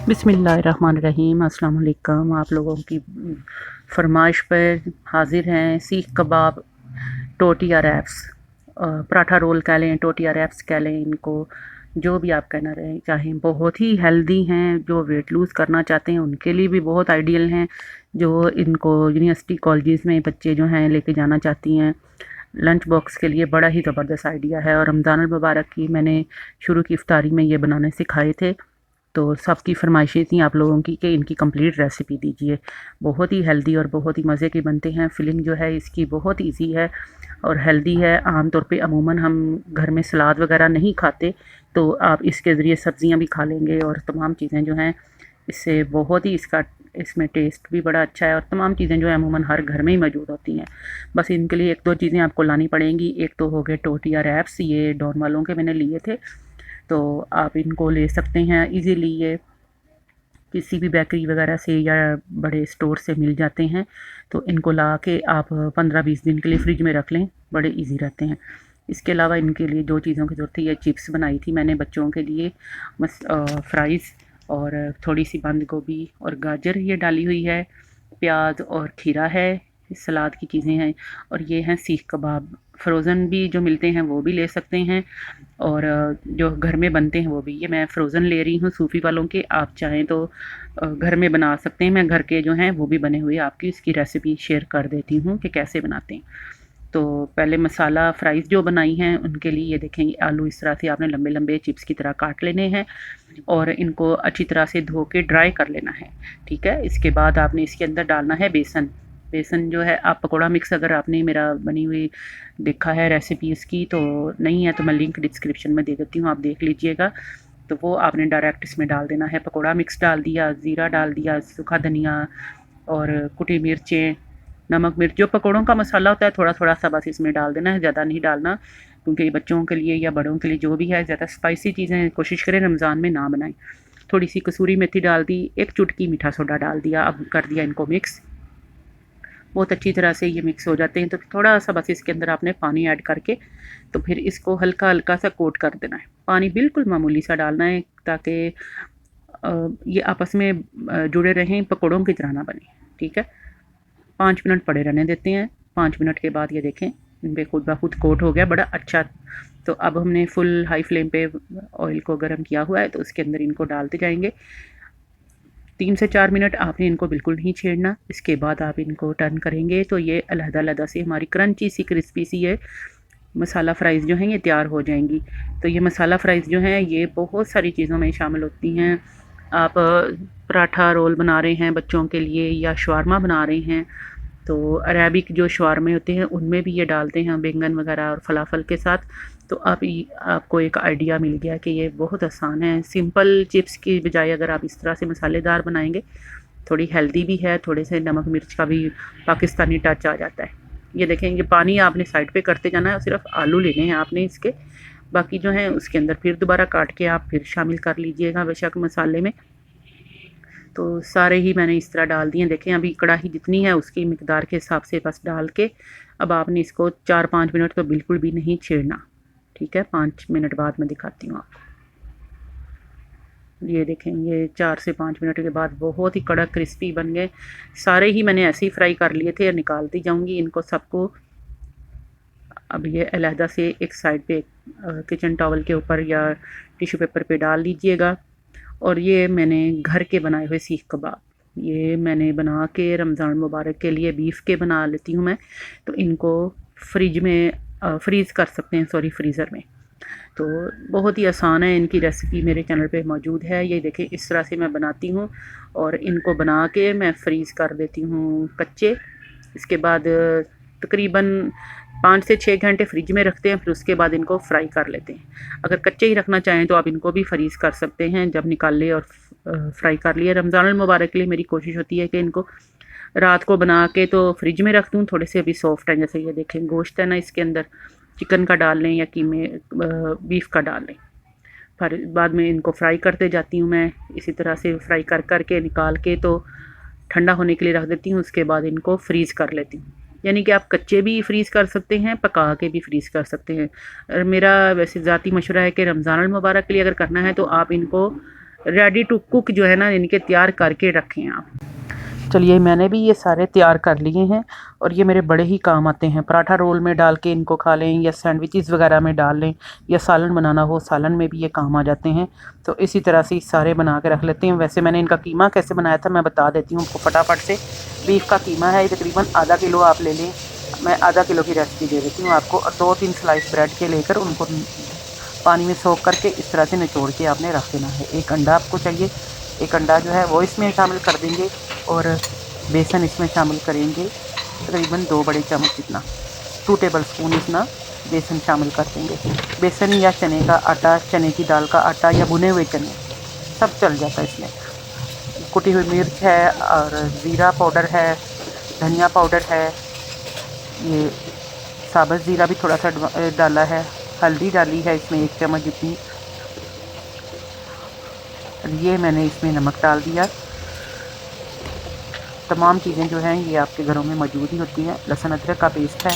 बिस्मिल्लाहिर्रहमानिर्रहीम। अस्सलाम वालेकुम। आप लोगों की फरमाइश पर हाज़िर हैं सीख कबाब, टोटिया रैप्स, पराठा रोल कह लें, टोटिया रैप्स कह लें, इनको जो भी आप कहना रहे चाहें। बहुत ही हेल्दी हैं, जो वेट लूज़ करना चाहते हैं उनके लिए भी बहुत आइडियल हैं। जो इनको यूनिवर्सिटी कॉलेजेस में बच्चे जो हैं लेके जाना चाहती हैं, लंच बॉक्स के लिए बड़ा ही ज़बरदस्त आइडिया है। और रमज़ान अल मुबारक की मैंने शुरू की इफ्तारी में ये बनाने सिखाए थे, तो सबकी फ़रमाइशें थी आप लोगों की कि इनकी कंप्लीट रेसिपी दीजिए। बहुत ही हेल्दी और बहुत ही मज़े के बनते हैं। फिलिंग जो है इसकी बहुत ईज़ी है और हेल्दी है। आम तौर पे अमूमन हम घर में सलाद वगैरह नहीं खाते, तो आप इसके ज़रिए सब्ज़ियाँ भी खा लेंगे और तमाम चीज़ें जो हैं इससे बहुत ही इसमें टेस्ट भी बड़ा अच्छा है। और तमाम चीज़ें जो है अमूमन हर घर में ही मौजूद होती हैं। बस इनके लिए 1-2 चीज़ें आपको लानी पड़ेंगी। एक तो हो गए टोटिया रैप्स, ये डॉन वालों के मैंने लिए थे, तो आप इनको ले सकते हैं ईज़िली। ये किसी भी बेकरी वगैरह से या बड़े स्टोर से मिल जाते हैं, तो इनको ला के आप 15-20 दिन के लिए फ्रिज में रख लें, बड़े इजी रहते हैं। इसके अलावा इनके लिए जो चीज़ों की ज़रूरत थी, ये चिप्स बनाई थी मैंने बच्चों के लिए, बस फ्राइज़ और थोड़ी सी बंद गोभी और गाजर ये डाली हुई है, प्याज और खीरा है, सलाद की चीज़ें हैं। और ये हैं सीख कबाब, फ्रोज़न भी जो मिलते हैं वो भी ले सकते हैं और जो घर में बनते हैं वो भी। ये मैं फ़्रोज़न ले रही हूँ सूफ़ी वालों के, आप चाहें तो घर में बना सकते हैं। मैं घर के जो हैं वो भी बने हुए आपकी इसकी रेसिपी शेयर कर देती हूँ कि कैसे बनाते हैं। तो पहले मसाला फ्राइज़ जो बनाई हैं उनके लिए ये देखें, आलू इस तरह से आपने लंबे लंबे चिप्स की तरह काट लेने हैं और इनको अच्छी तरह से धो के ड्राई कर लेना है, ठीक है। इसके बाद आपने इसके अंदर डालना है बेसन। बेसन जो है, आप पकौड़ा मिक्स अगर आपने मेरा बनी हुई देखा है रेसिपी इसकी, तो नहीं है तो मैं लिंक डिस्क्रिप्शन में दे देती हूँ, आप देख लीजिएगा। तो वो आपने डायरेक्ट इसमें डाल देना है। पकौड़ा मिक्स डाल दिया, ज़ीरा डाल दिया, सूखा धनिया और कुटी मिर्चें, नमक मिर्च, जो पकौड़ों का मसाला होता है थोड़ा थोड़ा सा बस इसमें डाल देना है, ज़्यादा नहीं डालना, क्योंकि बच्चों के लिए या बड़ों के लिए जो भी है ज़्यादा स्पाइसी चीज़ें कोशिश करें रमज़ान में ना बनाएं। थोड़ी सी कसूरी मेथी डाल दी, एक चुटकी मीठा सोडा डाल दिया। अब कर दिया इनको मिक्स, बहुत अच्छी तरह से ये मिक्स हो जाते हैं। तो थोड़ा सा बस इसके अंदर आपने पानी ऐड करके तो फिर इसको हल्का हल्का सा कोट कर देना है। पानी बिल्कुल मामूली सा डालना है ताकि ये आपस में जुड़े रहें, पकौड़ों की तरह ना बने, ठीक है। 5 मिनट पड़े रहने देते हैं। 5 मिनट के बाद ये देखें इन पे खुद ब खुद कोट हो गया बड़ा अच्छा। तो अब हमने फुल हाई फ्लेम पे ऑयल को गर्म किया हुआ है, तो उसके अंदर इनको डालते जाएंगे। 3 से 4 मिनट आपने इनको बिल्कुल नहीं छेड़ना। इसके बाद आप इनको टर्न करेंगे तो ये अलहदा-अलहदा से हमारी क्रंची सी क्रिस्पी सी ये मसाला फ्राइज़ जो हैं ये तैयार हो जाएंगी। तो ये मसाला फ्राइज़ जो हैं ये बहुत सारी चीज़ों में शामिल होती हैं। आप पराठा रोल बना रहे हैं बच्चों के लिए या शवारमा बना रहे हैं, तो अरेबिक जो शवारमे होते हैं उनमें भी ये डालते हैं बैंगन वगैरह और फलाफल के साथ। तो आपको एक आइडिया मिल गया कि ये बहुत आसान है। सिंपल चिप्स की बजाय अगर आप इस तरह से मसालेदार बनाएंगे, थोड़ी हेल्दी भी है, थोड़े से नमक मिर्च का भी पाकिस्तानी टच आ जाता है। ये देखें, ये पानी आपने साइड पे करते जाना है, सिर्फ आलू लेने हैं आपने इसके, बाकी जो है उसके अंदर फिर दोबारा काट के आप फिर शामिल कर लीजिएगा बेशक मसाले में। तो सारे ही मैंने इस तरह डाल दिए। देखें अभी कढ़ाई जितनी है उसकी मिकदार के हिसाब से बस डाल के अब आपने इसको 4-5 मिनट तो बिल्कुल भी नहीं छेड़ना, ठीक है। 5 मिनट बाद मैं दिखाती हूँ आपको। ये देखें, ये 4 से 5 मिनट के बाद बहुत ही कड़क क्रिस्पी बन गए। सारे ही मैंने ऐसे ही फ्राई कर लिए थे, निकालती जाऊँगी इनको सबको। अब ये अलहदा से एक साइड पे किचन टॉवल के ऊपर या टिश्यू पेपर पे डाल लीजिएगा। और ये मैंने घर के बनाए हुए सीख कबाब, ये मैंने बना के रमज़ान मुबारक के लिए बीफ के बना लेती हूँ मैं। तो इनको फ्रिज में फ्रीज़ कर सकते हैं, सॉरी फ्रीज़र में। तो बहुत ही आसान है, इनकी रेसिपी मेरे चैनल पे मौजूद है। ये देखें इस तरह से मैं बनाती हूँ और इनको बना के मैं फ्रीज़ कर देती हूँ कच्चे। इसके बाद तकरीबन 5 से 6 घंटे फ्रिज में रखते हैं, फिर उसके बाद इनको फ्राई कर लेते हैं। अगर कच्चे ही रखना चाहें तो आप इनको भी फ्रीज़ कर सकते हैं, जब निकाल लिए और फ्राई कर लिए। रमज़ान अल मुबारक के लिए मेरी कोशिश होती है कि इनको रात को बना के तो फ्रिज में रख दूँ, थोड़े से अभी सॉफ्ट हैं। जैसे ये देखें गोश्त है ना, इसके अंदर चिकन का डाल लें या कीमे बीफ का डाल लें। फिर बाद में इनको फ्राई करते जाती हूँ मैं, इसी तरह से फ्राई कर कर के निकाल के तो ठंडा होने के लिए रख देती हूँ। उसके बाद इनको फ्रीज़ कर लेती हूँ। यानी कि आप कच्चे भी फ्रीज़ कर सकते हैं, पका के भी फ्रीज़ कर सकते हैं। और मेरा वैसे ज़ाती मशवरा है कि रमज़ान अल मुबारक के लिए अगर करना है तो आप इनको रेडी टू कुक जो है ना, इनके तैयार करके रखें आप। चलिए मैंने भी ये सारे तैयार कर लिए हैं और ये मेरे बड़े ही काम आते हैं। पराठा रोल में डाल के इनको खा लें, या सैंडविचेस वगैरह में डाल लें, या सालन बनाना हो सालन में भी ये काम आ जाते हैं। तो इसी तरह से सारे बना के रख लेते हैं। वैसे मैंने इनका कीमा कैसे बनाया था मैं बता देती हूँ आपको फटाफट से। बीफ का कीमा है, तकरीबन आधा किलो आप ले लें। मैं आधा किलो की रेसिपी दे देती हूँ आपको। और 2-3 स्लाइस ब्रेड के लेकर उनको पानी में सोख करके इस तरह से निचोड़ के आपने रख देना है। एक अंडा आपको चाहिए, एक अंडा जो है वो इसमें शामिल कर देंगे, और बेसन इसमें शामिल करेंगे, तकरीबन 2 बड़े चम्मच इतना, 2 टेबल स्पून इतना बेसन शामिल कर देंगे। बेसन या चने का आटा, चने की दाल का आटा, या भुने हुए चने, सब चल जाता है इसमें। कुटी हुई मिर्च है, और ज़ीरा पाउडर है, धनिया पाउडर है, ये साबुत ज़ीरा भी थोड़ा सा डाला है, हल्दी डाली है इसमें 1 चम्मच जितनी, ये मैंने इसमें नमक डाल दिया। तमाम चीज़ें जो हैं ये आपके घरों में मौजूद ही होती हैं। लहसुन अदरक का पेस्ट है,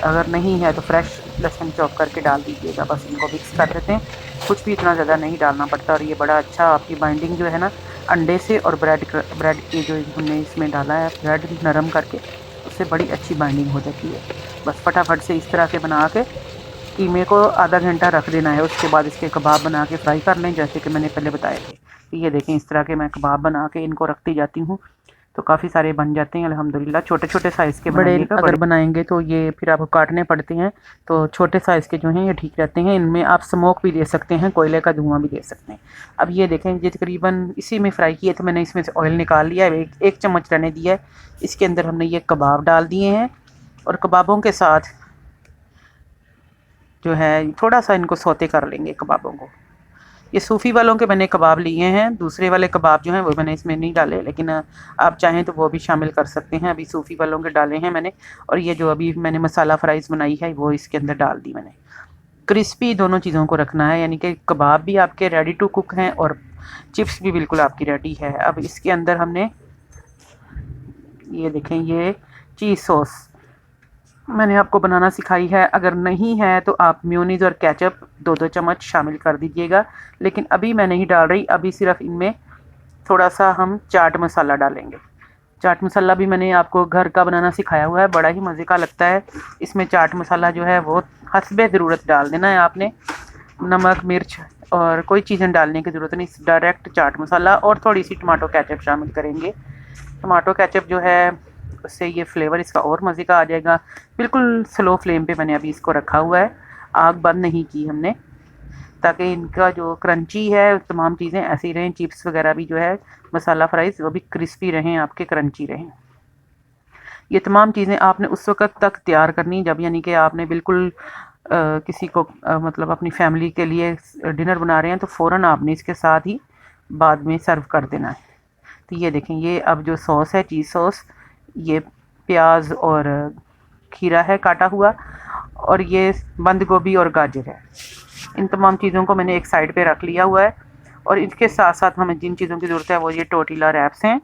अगर नहीं है तो फ्रेश लहसुन चॉप करके डाल दीजिएगा। बस इनको मिक्स कर देते हैं, कुछ भी इतना ज़्यादा नहीं डालना पड़ता। और ये बड़ा अच्छा आपकी बाइंडिंग जो है ना अंडे से, और ब्रेड की जो हमने इसमें डाला है ब्रेड नरम करके, उससे बड़ी अच्छी बाइंडिंग हो जाती है। बस फटाफट से इस तरह से बना के कीमे को आधा घंटा रख देना है। उसके बाद इसके कबाब बना के फ्राई कर लें, जैसे कि मैंने पहले बताए थे। ये देखें इस तरह के मैं कबाब बना के इनको रखती जाती हूँ, तो काफ़ी सारे बन जाते हैं अल्हम्दुलिल्लाह। छोटे छोटे साइज़ के बड़े अगर बनाएंगे तो ये फिर आपको काटने पड़ते हैं, तो छोटे साइज़ के जो हैं ये ठीक रहते हैं। इनमें आप स्मोक भी दे सकते हैं, कोयले का धुआं भी दे सकते हैं। अब ये देखें, ये तकरीबन इसी में फ्राई किए, तो मैंने इसमें से ऑयल निकाल लिया है, एक चम्मच रहने दिया है। इसके अंदर हमने ये कबाब डाल दिए हैं, और कबाबों के साथ जो है थोड़ा सा इनको सौते कर लेंगे कबाबों को। ये सूफ़ी वालों के मैंने कबाब लिए हैं, दूसरे वाले कबाब जो हैं वो मैंने इसमें नहीं डाले, लेकिन आप चाहें तो वो भी शामिल कर सकते हैं। अभी सूफ़ी वालों के डाले हैं मैंने, और ये जो अभी मैंने मसाला फ्राइज़ बनाई है वो इसके अंदर डाल दी मैंने। क्रिस्पी दोनों चीज़ों को रखना है, यानी कि कबाब भी आपके रेडी टू कुक हैं और चिप्स भी बिल्कुल आपकी रेडी है। अब इसके अंदर हमने ये देखें, ये चीज़ सॉस मैंने आपको बनाना सिखाई है। अगर नहीं है तो आप मेयोनीज़ और केचप 2-2 चम्मच शामिल कर दीजिएगा, लेकिन अभी मैं नहीं डाल रही। अभी सिर्फ इनमें थोड़ा सा हम चाट मसाला डालेंगे। चाट मसाला भी मैंने आपको घर का बनाना सिखाया हुआ है, बड़ा ही मज़े का लगता है। इसमें चाट मसाला जो है वो हस्बे ज़रूरत डाल देना है आपने। नमक, मिर्च और कोई चीज़ें डालने की ज़रूरत नहीं, डायरेक्ट चाट मसाला और थोड़ी सी टमाटो केचप शामिल करेंगे। टमाटो केचप जो है उससे ये फ्लेवर इसका और मज़े का आ जाएगा। बिल्कुल स्लो फ्लेम पे मैंने अभी इसको रखा हुआ है, आग बंद नहीं की हमने, ताकि इनका जो क्रंची है तमाम चीज़ें ऐसी रहें। चिप्स वगैरह भी जो है मसाला फ्राइज़ वो भी क्रिस्पी रहें, आपके क्रंची रहें। ये तमाम चीज़ें आपने उस वक़्त तक तैयार करनी जब, यानी कि आपने बिल्कुल किसी को मतलब अपनी फैमिली के लिए डिनर बना रहे हैं, तो फ़ौरन आपने इसके साथ ही बाद में सर्व कर देना है। तो ये देखें, ये अब जो सॉस है चीज़ सॉस, ये प्याज और खीरा है काटा हुआ, और ये बंद गोभी और गाजर है। इन तमाम चीज़ों को मैंने एक साइड पे रख लिया हुआ है। और इसके साथ साथ हमें जिन चीज़ों की ज़रूरत है वो ये टोर्टिला रैप्स हैं।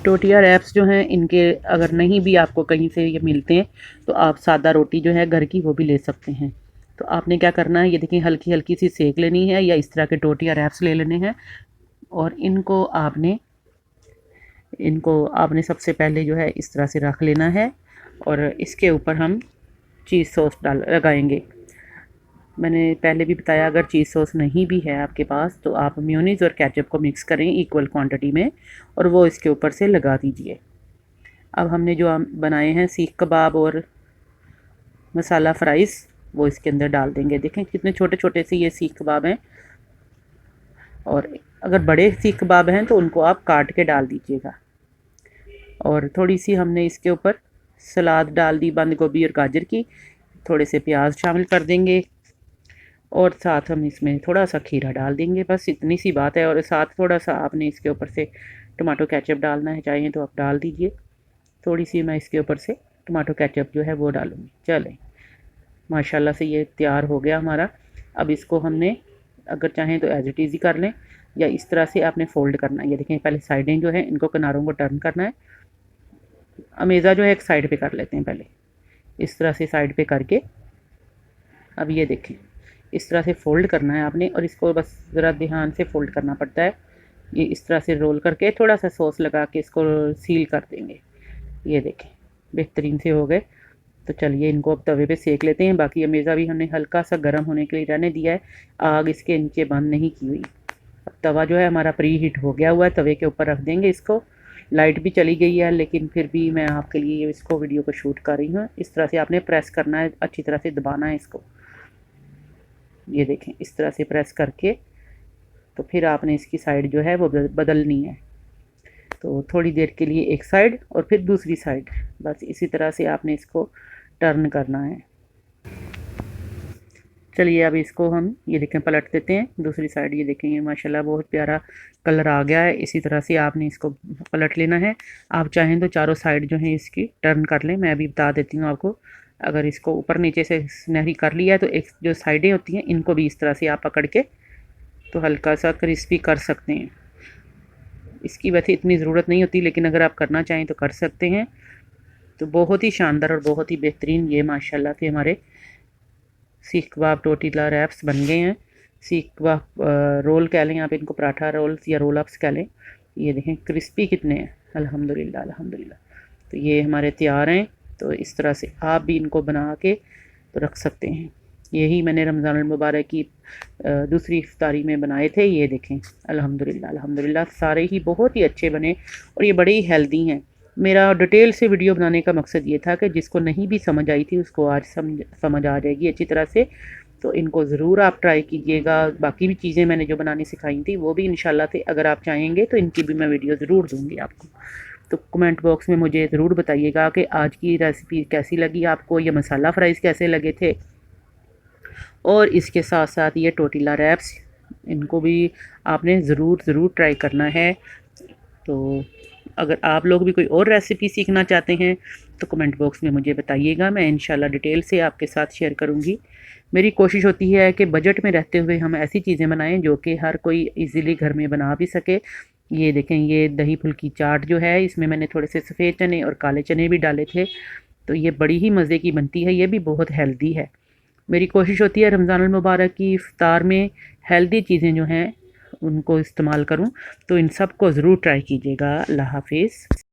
टोर्टिला रैप्स जो हैं इनके अगर नहीं भी आपको कहीं से ये मिलते हैं, तो आप सादा रोटी जो है घर की वो भी ले सकते हैं। तो आपने क्या करना है, ये देखिए हल्की हल्की सी सेक लेनी है, या इस तरह के टोर्टिला रैप्स ले लेने हैं। और इनको आपने सबसे पहले जो है इस तरह से रख लेना है, और इसके ऊपर हम चीज़ सॉस लगाएंगे। मैंने पहले भी बताया, अगर चीज़ सॉस नहीं भी है आपके पास तो आप मेयोनीज़ और केचप को मिक्स करें इक्वल क्वांटिटी में, और वो इसके ऊपर से लगा दीजिए। अब हमने जो बनाए हैं सीख कबाब और मसाला फ्राइज़, वो इसके अंदर डाल देंगे। देखें कितने छोटे छोटे से ये सीख कबाब हैं, और अगर बड़े सीख कबाब हैं तो उनको आप काट के डाल दीजिएगा। और थोड़ी सी हमने इसके ऊपर सलाद डाल दी, बंद गोभी और गाजर की, थोड़े से प्याज शामिल कर देंगे, और साथ हम इसमें थोड़ा सा खीरा डाल देंगे। बस इतनी सी बात है। और साथ थोड़ा सा आपने इसके ऊपर से टमाटो केचप डालना है, चाहिए तो आप डाल दीजिए। थोड़ी सी मैं इसके ऊपर से टमाटो केचप जो है वो डालूँगी। चलें, माशाल्लाह से ये तैयार हो गया हमारा। अब इसको हमने अगर चाहें तो एज इट इज़ ही कर लें, या इस तरह से आपने फ़ोल्ड करना है। ये देखें, पहले साइडें जो हैं इनको किनारों को टर्न करना है। अमेज़ा जो है एक साइड पे कर लेते हैं पहले, इस तरह से साइड पे करके। अब ये देखें, इस तरह से फ़ोल्ड करना है आपने, और इसको बस ज़रा ध्यान से फ़ोल्ड करना पड़ता है। ये इस तरह से रोल करके थोड़ा सा सॉस लगा के इसको सील कर देंगे। ये देखें बेहतरीन से हो गए। तो चलिए इनको अब तवे पे सेक लेते हैं। बाकी अमेज़ा भी हमने हल्का सा गर्म होने के लिए रहने दिया है, आग इसके नीचे बंद नहीं की हुई। अब तवा जो है हमारा प्री हीट हो गया हुआ है, तवे के ऊपर रख देंगे इसको। लाइट भी चली गई है, लेकिन फिर भी मैं आपके लिए इसको वीडियो को शूट कर रही हूँ। इस तरह से आपने प्रेस करना है, अच्छी तरह से दबाना है इसको। ये देखें इस तरह से प्रेस करके, तो फिर आपने इसकी साइड जो है वो बदलनी है। तो थोड़ी देर के लिए एक साइड और फिर दूसरी साइड, बस इसी तरह से आपने इसको टर्न करना है। चलिए अब इसको हम ये देखें पलट देते हैं दूसरी साइड। ये देखें ये माशाल्लाह बहुत प्यारा कलर आ गया है। इसी तरह से आपने इसको पलट लेना है। आप चाहें तो चारों साइड जो है इसकी टर्न कर लें। मैं अभी बता देती हूँ आपको। अगर इसको ऊपर नीचे से सुनहरी कर लिया है तो एक जो साइडें होती हैं इनको भी इस तरह से आप पकड़ के तो हल्का सा क्रिस्पी कर सकते हैं। इसकी वैसे इतनी ज़रूरत नहीं होती, लेकिन अगर आप करना चाहें तो कर सकते हैं। तो बहुत ही शानदार और बहुत ही बेहतरीन ये माशाल्लाह से हमारे सीख कबाब टोटीला रैप्स बन गए हैं। सीख कबाब रोल कह लें आप इनको, पराठा रोल्स या रोल अप्स कह लें। ये देखें क्रिस्पी कितने हैं, अल्हम्दुलिल्लाह अल्हम्दुलिल्लाह। तो ये हमारे तैयार हैं। तो इस तरह से आप भी इनको बना के तो रख सकते हैं। यही मैंने रमज़ान मुबारक की दूसरी इफ्तारी में बनाए थे। ये देखें अल्हम्दुलिल्लाह अल्हम्दुलिल्लाह सारे ही बहुत ही अच्छे बने और ये बड़े ही हेल्दी हैं। मेरा डिटेल से वीडियो बनाने का मकसद ये था कि जिसको नहीं भी समझ आई थी उसको आज समझ आ जाएगी अच्छी तरह से। तो इनको ज़रूर आप ट्राई कीजिएगा। बाकी भी चीज़ें मैंने जो बनानी सिखाई थी वो भी इंशाल्लाह से अगर आप चाहेंगे तो इनकी भी मैं वीडियो ज़रूर दूँगी आपको। तो कमेंट बॉक्स में मुझे ज़रूर बताइएगा कि आज की रेसिपी कैसी लगी आपको, ये मसाला फ्राइज़ कैसे लगे थे, और इसके साथ साथ ये टोटीला रैप्स, इनको भी आपने ज़रूर ट्राई करना है। तो अगर आप लोग भी कोई और रेसिपी सीखना चाहते हैं तो कमेंट बॉक्स में मुझे बताइएगा। मैं इंशाल्लाह डिटेल से आपके साथ शेयर करूँगी। मेरी कोशिश होती है कि बजट में रहते हुए हम ऐसी चीज़ें बनाएं जो कि हर कोई इजीली घर में बना भी सके। ये देखें ये दही फुल्की चाट जो है, इसमें मैंने थोड़े से सफ़ेद चने और काले चने भी डाले थे। तो ये बड़ी ही मज़े की बनती है, ये भी बहुत हेल्दी है। मेरी कोशिश होती है रमज़ानुल मुबारक की इफ्तार में हेल्दी चीज़ें जो हैं उनको इस्तेमाल करूं। तो इन सब को ज़रूर ट्राई कीजिएगा। अल्लाह हाफिज़।